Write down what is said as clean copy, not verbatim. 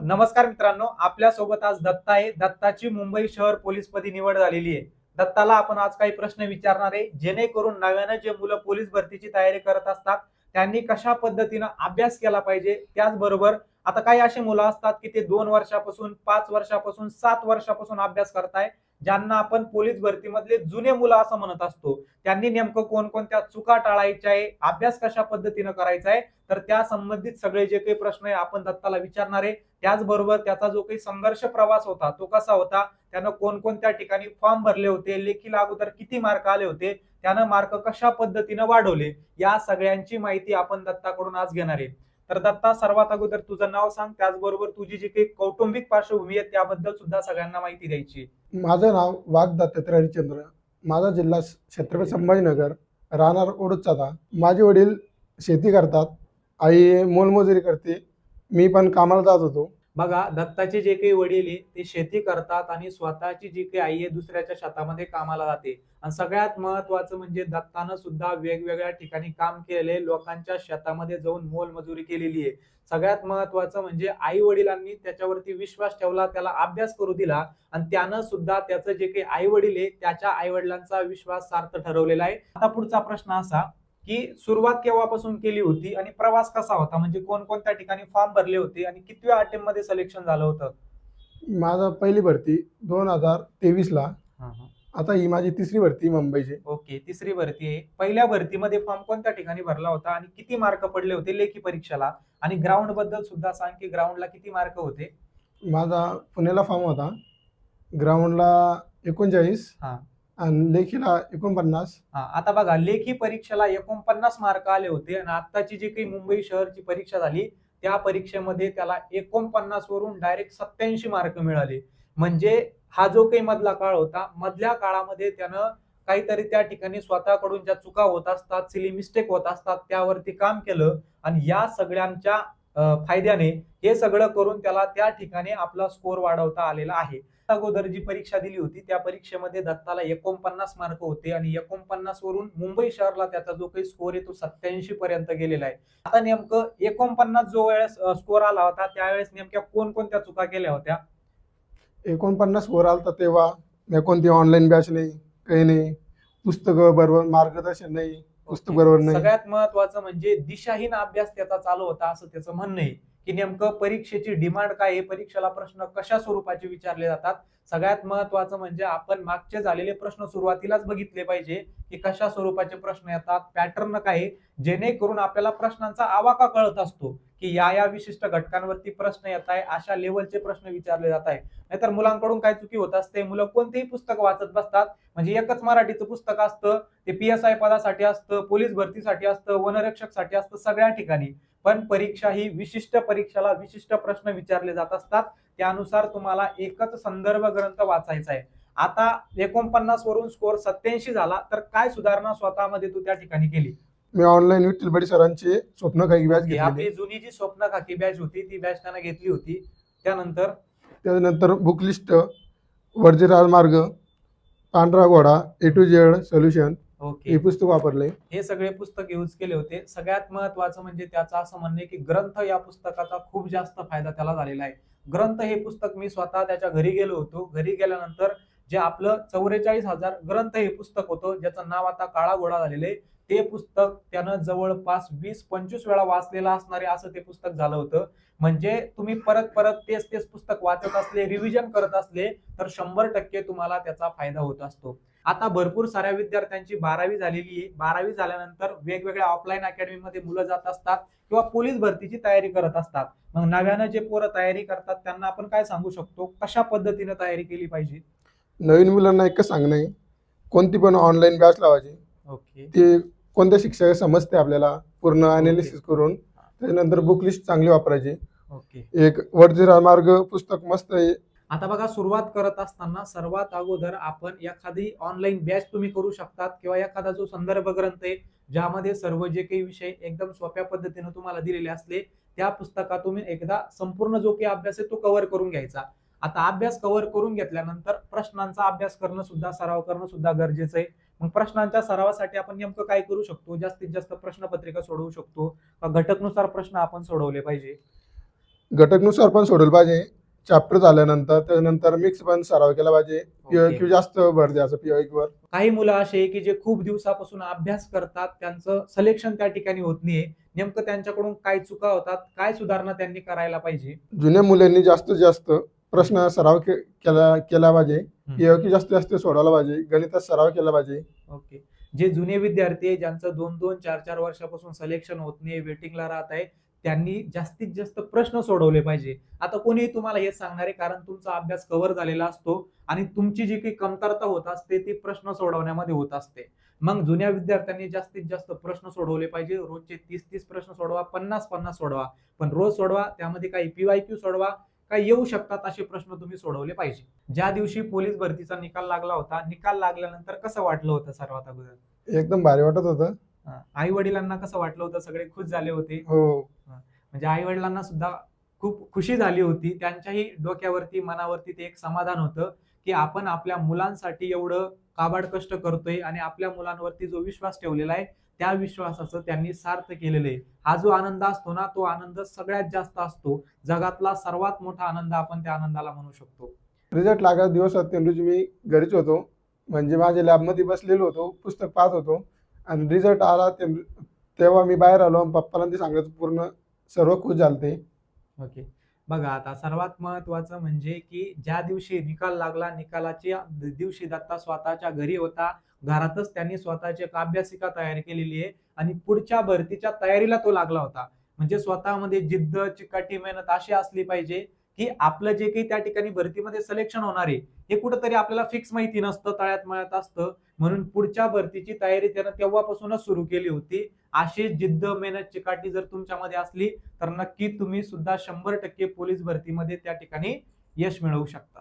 नमस्कार मित्रांनो, आपल्या सोबत आज दत्ता आहे. दत्ताची मुंबई शहर पोलीसपदी निवड झालेली आहे. दत्ताला आपण आज काही प्रश्न विचारणार आहे, जेणेकरून नव्यानं जे मुलं पोलीस भरतीची तयारी करत असतात त्यांनी कशा पद्धतीनं अभ्यास केला पाहिजे. त्याचबरोबर आता काही अशी मुलं असतात की ते 2 वर्षापासून, 5 वर्षापासून, 7 वर्षापासून अभ्यास करताय, ज्यांना आपण पोलीस भरतीमधले जुने मुलं असं म्हणत असतो. त्यांनी नेमकं कोणकोणत्या चुका टाळायच्या आहे, अभ्यास कशा पद्धतीनं करायचा आहे, तर त्या संबंधित सगळे जे काही प्रश्न आहे आपण दत्ताला विचारणार आहे. त्याचबरोबर त्याचा जो काही संघर्ष प्रवास होता तो कसा होता, त्यानं कोणकोणत्या ठिकाणी फॉर्म भरले होते, लेखीला अगोदर किती मार्क आले होते, त्यानं मार्क कशा पद्धतीनं वाढवले, या सगळ्यांची माहिती आपण दत्ताकडून आज घेणार आहे. तर दत्ता, सर्वात अगोदर तुझं नाव सांग, त्याचबरोबर तुझी जी काही कौटुंबिक पार्श्वभूमी आहे त्याबद्दल सुद्धा सगळ्यांना माहिती द्यायची. माझं नाव वाघ दत्तात्रय हरिश्चंद्र. माझा जिल्हा छत्रपती संभाजीनगर, राहणार ओडूदचा. माझे वडील शेती करतात, आई मोलमजुरी करते, मी पण कामाला जात होतो. बघा, दत्ताचे जे काही वडील आहे ते शेती करतात आणि स्वतःची जी काही आई आहे दुसऱ्याच्या शेतामध्ये कामाला जाते. आणि सगळ्यात महत्वाचं म्हणजे दत्तानं सुद्धा वेगवेगळ्या ठिकाणी काम केलेले, लोकांच्या शेतामध्ये जाऊन मोलमजुरी केलेली आहे. सगळ्यात महत्वाचं म्हणजे आई वडिलांनी त्याच्यावरती विश्वास ठेवला, त्याला अभ्यास करू दिला आणि त्यानं सुद्धा त्याचं जे काही आई वडील आहे त्याच्या आई वडिलांचा विश्वास सार्थ ठरवलेला आहे. आता पुढचा प्रश्न असा की सुरुवात केव्हापासून केली होती आणि प्रवास कसा होता, म्हणजे कोणकोणत्या ठिकाणी फॉर्म भरले होते आणि कितव्या अटेम्प्ट मध्ये सिलेक्शन झालं होतं? माझा पहिली भरती 2023ला. आता ही माझी तिसरी भरती मुंबईची. ओके, तिसरी भरती आहे. पहिल्या भरतीमध्ये फॉर्म कोणत्या ठिकाणी भरला होता आणि किती मार्क पडले होते लेखी परीक्षेला? आणि ग्राउंड बद्दल सुद्धा सांग की ग्राउंडला किती मार्क होते? माझा पुण्याला फॉर्म होता, ग्राउंडला 39 हा आणि लेखीला 49. हा आता बघा, लेखी परीक्षेला 49 मार्क आले होते आणि आताची जी काही मुंबई शहरची परीक्षा झाली त्या परीक्षेमध्ये त्याला 49 वरून डायरेक्ट 87 मार्क मिळाले. म्हणजे हा जो काही मधला काळ होता, मधल्या काळामध्ये त्यानं काहीतरी त्या ठिकाणी स्वतःकडून ज्या चुका होत असतात, सिली मिस्टेक होत असतात, त्यावरती काम केलं आणि या सगळ्यांच्या फायद्याने हे सगळं करून त्याला त्या ठिकाणी आपला स्कोर वाढवता आलेला आहे. अगोदर जी परीक्षा दिली होती त्या परीक्षेमध्ये दत्ताला 49 मार्क होते आणि 49 वरून मुंबई शहरला त्याचा जो काही स्कोर आहे तो 87 पर्यंत गेलेला आहे. आता नेमकं 49 जो वेळेस स्कोर आला होता त्यावेळेस नेमक्या कोणकोणत्या चुका केल्या होत्या? 49 स्कोर आलता तेव्हा मी कोणती ऑनलाईन बॅच नाही, काही नाही, पुस्तकं बरोबर, मार्गदर्शन नाही, पुस्तक बरोबर नाही. सगळ्यात महत्वाचं म्हणजे दिशाहीन अभ्यास त्याचा चालू होता असं त्याचं म्हणणं आहे की नेमकं परीक्षेची डिमांड काय आहे, परीक्षेला प्रश्न कशा स्वरूपाचे विचारले जातात. सगळ्यात महत्वाचं म्हणजे आपण मागचे झालेले प्रश्न सुरुवातीलाच बघितले पाहिजे की कशा स्वरूपाचे प्रश्न येतात, पॅटर्न काय आहे, जेणेकरून आपल्याला प्रश्नांचा आवाका कळत असतो की या विशिष्ट घटकांवरती प्रश्न येत आहे, अशा लेवलचे प्रश्न विचारले जात आहे. नाहीतर मुलांकडून काय चुकी होत असते, मुलं कोणतेही पुस्तक वाचत बसतात, म्हणजे एकच मराठीचं पुस्तक असतं, ते PSI पदासाठी असतं, पोलीस भरतीसाठी असतं, वनरक्षकसाठी असतं, सगळ्या ठिकाणी. पण परीक्षा ही विशिष्ट परीक्षेला विशिष्ट प्रश्न विचारले जात असतात, त्यानुसार तुम्हाला एकच संदर्भ ग्रंथ वाचायचा आहे. आता 49 वरून स्कोर 87 झाला, तर काय सुधारणा स्वतःमध्ये तू त्या ठिकाणी केली? मी ऑनलाईन विठ्ठल बडी सरांची स्वप्न काही बॅच घेतली. आपली जुनी जी स्वप्न खाकी बॅच होती ती बॅच त्यानं घेतली होती. त्यानंतर बुक लिस्ट, वर्जे राजमार्ग, पांढरा घोडा, A to Z solution, okay, हे पुस्तक वापरले. हे सगळे पुस्तक यूज केले होते. सगळ्यात महत्वाचं म्हणजे त्याचं असं म्हणणं आहे की ग्रंथ या पुस्तकाचा खूप जास्त फायदा त्याला झालेला आहे. ग्रंथ हे पुस्तक मी स्वतः त्याच्या घरी गेलो होतो. घरी गेल्यानंतर जे आपलं 44,000 ग्रंथ हे पुस्तक होतं, ज्याचं नाव आता काळा घोडा झालेलं आहे, ते पुस्तक त्यानं जवळपास 20-25 वेळा वाचलेलं असणारे असं ते पुस्तक झालं होतं. म्हणजे तुम्ही परत परत तेच पुस्तक वाचत असले, रिव्हिजन करत असले, तर 100% तुम्हाला त्याचा फायदा होत असतो. आता भरपूर साऱ्या विद्यार्थ्यांची 12वी झालेली आहे. 12वी झाल्यानंतर वेगवेगळ्या ऑफलाईन अकॅडमीमध्ये मुलं जात असतात किंवा पोलीस भरतीची तयारी करत असतात. मग नव्यानं जे पोरं तयारी करतात त्यांना आपण काय सांगू शकतो, कशा पद्धतीने तयारी केली पाहिजे? नवीन मुलांना एकच सांगणं आहे, कोणती पण ऑनलाईन बॅच लावायची. ओके, ते कोणत्या शिक्षक समजते आपल्याला पूर्ण अनालिसिस करून. त्यानंतर बुक लिस्ट चांगली वापरायची. ओके. एक वर्जे राजमार्ग पुस्तक मस्त आहे. आता बघा, सुरुवात करत असताना सर्वात अगोदर आपण एखादी ऑनलाईन बॅच तुम्ही करू शकतात किंवा एखादा जो संदर्भ ग्रंथ आहे ज्यामध्ये सर्व जे काही विषय एकदम सोप्या पद्धतीने तुम्हाला दिलेले असले, त्या पुस्तकात तुम्ही एकदा संपूर्ण जो काही अभ्यास आहे तो कव्हर करून घ्यायचा. आता अभ्यास कव्हर करून घेतल्यानंतर प्रश्नांचा अभ्यास करणं सुद्धा, सराव करणं सुद्धा गरजेचं आहे. मग प्रश्नांच्या सरावासाठी आपण नेमकं काय करू शकतो? जास्तीत जास्त प्रश्नपत्रिका सोडवू शकतो का घटकनुसार प्रश्न आपण सोडवले पाहिजे? घटकनुसार पण सोडवलं पाहिजे. चॅप्टर झाल्यानंतर त्यानंतर मिक्स पण सराव केला पाहिजे. PYQ जास्त भर द्यायचा PYQ वर. काही मुलं असे आहे की जे खूप दिवसापासून अभ्यास करतात, त्यांचं सिलेक्शन त्या ठिकाणी होत नाहीये. नेमकं त्यांच्याकडून काय चुका होतात, काय सुधारणा त्यांनी करायला पाहिजे? जुन्या मुलांनी जास्तीत जास्त प्रश्न सराव केला पाहिजे. PYQ जास्तीत जास्त सोडवला पाहिजे. गणितात सराव केला पाहिजे. ओके. जे जुने विद्यार्थी आहे, ज्यांचं 2-2, 4-4 वर्षापासून सिलेक्शन होत नाही, वेटिंगला राहत आहे, त्यांनी जास्तीत जास्त प्रश्न सोडवले पाहिजे. आता कोणीही तुम्हाला हेच सांगणार आहे, कारण तुमचा अभ्यास कव्हर झालेला असतो आणि तुमची जी काही कमतरता होत असते, ती प्रश्न सोडवण्यामध्ये होत असते. मग जुन्या विद्यार्थ्यांनी जास्तीत जास्त प्रश्न सोडवले पाहिजे. रोजचे 30-30 प्रश्न सोडवा, 50-50 सोडवा. पण रोज सोडवा, त्यामध्ये काही PYQ सोडवा, काही येऊ शकतात असे प्रश्न तुम्ही सोडवले पाहिजे. ज्या दिवशी पोलीस भरतीचा निकाल लागला होता, निकाल लागल्यानंतर कसं वाटलं होतं सर्वात अगोदर? एकदम भारी वाटत होतं. आई वडिलांना कसं वाटलं होतं? सगळे खुश झाले होते? हो. म्हणजे आई वडिलांना सुद्धा खूप खुशी झाली होती. त्यांच्याही डोक्यावरती, मनावरती ते एक समाधान होतं, की आपण आपल्या मुलांसाठी एवढं काबाड कष्ट करतोय आणि आपल्या मुलांवरती जो विश्वास ठेवलेला आहे, त्या विश्वासाचं त्यांनी सार्थ केलेलं आहे. हा जो आनंद असतो ना, तो आनंद सगळ्यात जास्त असतो. जगातला सर्वात मोठा आनंद आपण त्या आनंदाला म्हणू शकतो. रिझल्ट लागायच्या दिवसात त्या रोजी मी घरीच होतो. म्हणजे माझ्या लॅबमध्ये बसलेलो होतो, पुस्तक पाहत होतो आणि रिझल्ट आला तेव्हा मी बाहेर आलो आणि पप्पाला ते सांगायचं पूर्ण सर्व खुश झालते. ओके. बघा आता सर्वात महत्त्वाचं म्हणजे की ज्या दिवशी निकाल लागला, निकालाच्या दिवशी दत्ता स्वतःच्या घरी होता. घरातच त्यांनी स्वतःची एक अभ्यासिका तयार केलेली आहे आणि पुढच्या भरतीच्या तयारीला तो लागला होता. म्हणजे स्वतःमध्ये जिद्द, चिकाटी, मेहनत अशी असली पाहिजे, की आपलं जे काही त्या ठिकाणी भरतीमध्ये सिलेक्शन होणार आहे, हे कुठेतरी आपल्याला फिक्स माहिती नसतं, तळ्यात-मळ्यात असतं. म्हणून पुढच्या भरतीची तयारी त्यानं तेव्हापासूनच सुरू केली होती. अशी जिद्द, मेहनत, चिकाटी जर तुमच्यामध्ये असली तर नक्की तुम्ही सुद्धा 100% पोलीस भरतीमध्ये त्या ठिकाणी यश मिळवू शकता.